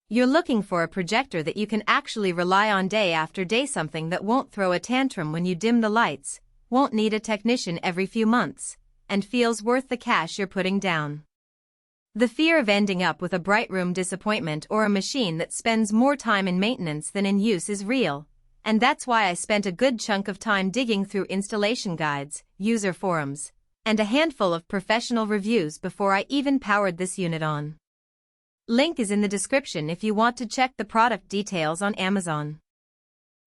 You're looking for a projector that you can actually rely on day after day, something that won't throw a tantrum when you dim the lights, won't need a technician every few months, and feels worth the cash you're putting down. The fear of ending up with a bright room disappointment or a machine that spends more time in maintenance than in use is real, and that's why I spent a good chunk of time digging through installation guides, user forums, and a handful of professional reviews before I even powered this unit on. Link is in the description if you want to check the product details on Amazon.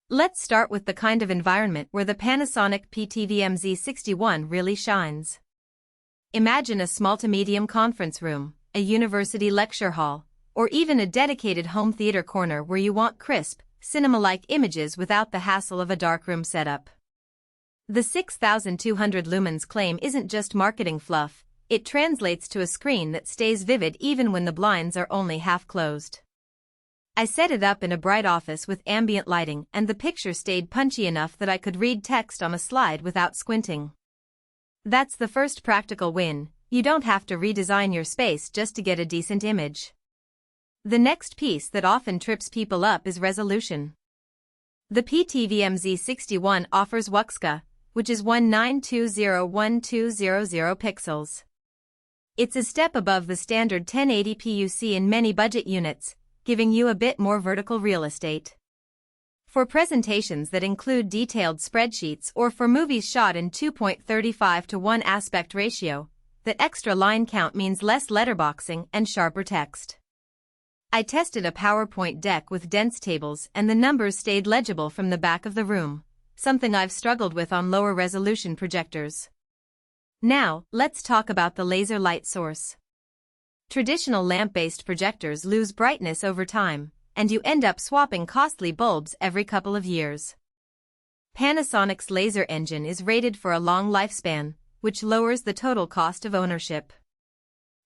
Let's start with the kind of environment where the Panasonic VMZ61 really shines. Imagine a small to medium conference room, a university lecture hall, or even a dedicated home theater corner where you want crisp, cinema-like images without the hassle of a darkroom setup. The 6200 lumens claim isn't just marketing fluff. It translates to a screen that stays vivid even when the blinds are only half closed. I set it up in a bright office with ambient lighting, and the picture stayed punchy enough that I could read text on a slide without squinting. That's the first practical win. You don't have to redesign your space just to get a decent image. The next piece that often trips people up is resolution. The VMZ61 offers WUXGA, which is 1920x1200 pixels. It's a step above the standard 1080p you see in many budget units, giving you a bit more vertical real estate. For presentations that include detailed spreadsheets or for movies shot in 2.35:1 aspect ratio, the extra line count means less letterboxing and sharper text. I tested a PowerPoint deck with dense tables and the numbers stayed legible from the back of the room, something I've struggled with on lower resolution projectors. Now, let's talk about the laser light source. Traditional lamp-based projectors lose brightness over time, and you end up swapping costly bulbs every couple of years. Panasonic's laser engine is rated for a long lifespan, which lowers the total cost of ownership.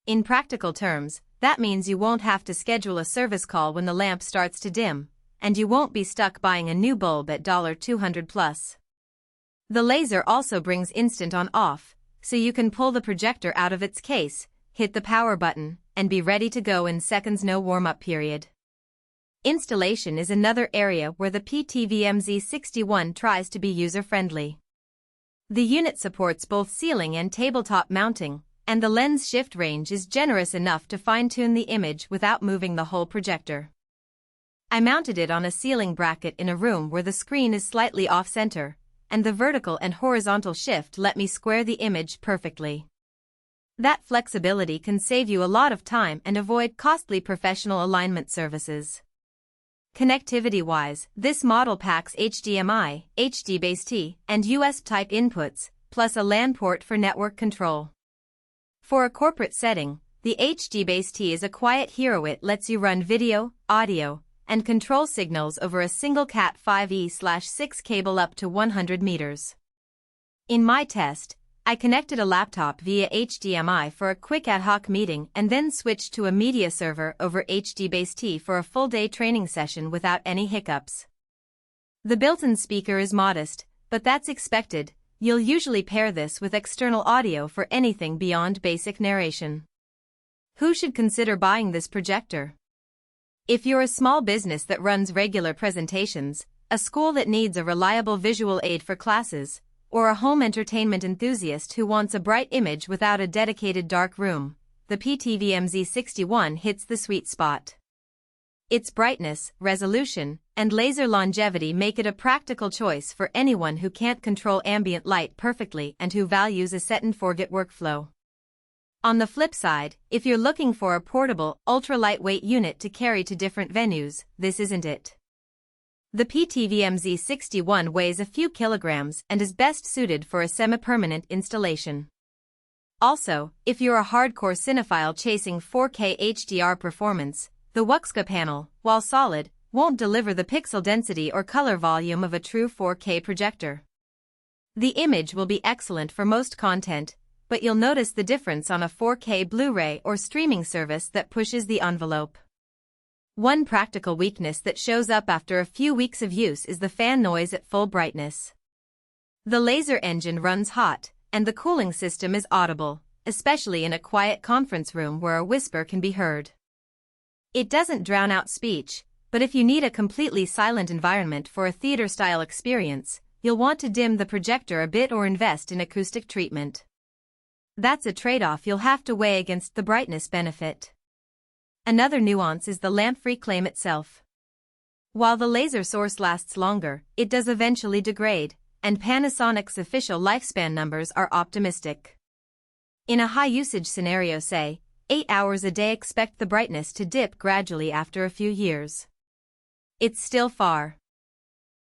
In practical terms, that means you won't have to schedule a service call when the lamp starts to dim, and you won't be stuck buying a new bulb at $200 plus. The laser also brings instant on-off, so you can pull the projector out of its case, hit the power button, and be ready to go in seconds, no warm-up period. Installation is another area where the VMZ61 tries to be user-friendly. The unit supports both ceiling and tabletop mounting, and the lens shift range is generous enough to fine-tune the image without moving the whole projector. I mounted it on a ceiling bracket in a room where the screen is slightly off-center, and the vertical and horizontal shift let me square the image perfectly. That flexibility can save you a lot of time and avoid costly professional alignment services. Connectivity-wise, this model packs HDMI, HD-Base-T, and USB-Type inputs, plus a LAN port for network control. For a corporate setting, the HD-Base-T is a quiet hero. It lets you run video, audio, and control signals over a single Cat 5e/6 cable up to 100 meters. In my test, I connected a laptop via HDMI for a quick ad hoc meeting and then switched to a media server over HD-Base-T for a full-day training session without any hiccups. The built-in speaker is modest, but that's expected. You'll usually pair this with external audio for anything beyond basic narration. Who should consider buying this projector? If you're a small business that runs regular presentations, a school that needs a reliable visual aid for classes, or a home entertainment enthusiast who wants a bright image without a dedicated dark room, the VMZ61 hits the sweet spot. Its brightness, resolution, and laser longevity make it a practical choice for anyone who can't control ambient light perfectly and who values a set-and-forget workflow. On the flip side, if you're looking for a portable, ultra-lightweight unit to carry to different venues, this isn't it. The VMZ61 weighs a few kilograms and is best suited for a semi-permanent installation. Also, if you're a hardcore cinephile chasing 4K HDR performance, the WUXGA panel, while solid, won't deliver the pixel density or color volume of a true 4K projector. The image will be excellent for most content, but you'll notice the difference on a 4K Blu-ray or streaming service that pushes the envelope. One practical weakness that shows up after a few weeks of use is the fan noise at full brightness. The laser engine runs hot, and the cooling system is audible, especially in a quiet conference room where a whisper can be heard. It doesn't drown out speech, but if you need a completely silent environment for a theater-style experience, you'll want to dim the projector a bit or invest in acoustic treatment. That's a trade-off you'll have to weigh against the brightness benefit. Another nuance is the lamp-free claim itself. While the laser source lasts longer, it does eventually degrade, and Panasonic's official lifespan numbers are optimistic. In a high-usage scenario, say, 8 hours a day, expect the brightness to dip gradually after a few years. It's still far